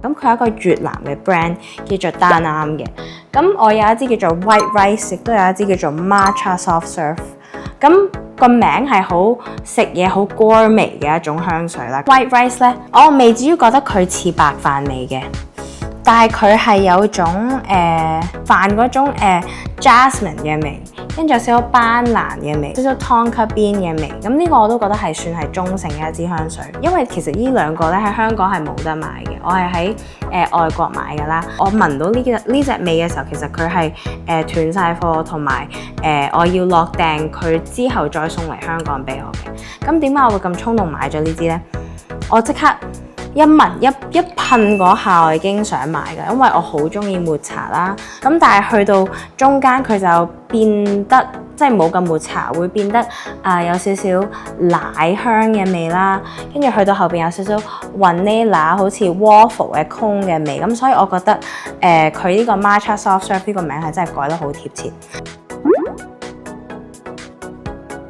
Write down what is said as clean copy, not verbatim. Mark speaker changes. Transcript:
Speaker 1: 咁佢係一個越南嘅 brand 叫做 Da Nam 嘅。咁我有一支叫做 White Rice， 亦都有一支叫做 Matcha Soft Serve。咁個名係好食嘢好 gourmet 嘅一種香水啦。White Rice 咧，我未至於覺得佢似白飯味嘅，但係佢係有種飯嗰種jasmine 嘅味，跟住有少少班蘭嘅味，少少 tonka bean 嘅味。咁呢個我都覺得係算係中性嘅一支香水，因為其實呢兩個咧喺香港係冇得買嘅，我係喺外國買㗎啦。我聞到呢隻味嘅時候，其實佢係斷晒貨，同埋我要落訂佢之後再送嚟香港俾我嘅。咁點解我會咁衝動買咗呢支呢？我即刻一聞一噴嗰下，我已經想買㗎，因為我好中意抹茶啦。咁但係去到中間佢就變得即係冇咁抹茶，會變得有少少奶香嘅味啦。跟住去到後邊有少少 vanilla 好似 waffle 嘅 cone 嘅味。咁所以我覺得佢呢個 Matcha Soft Serve 呢個名係真係改得好貼切。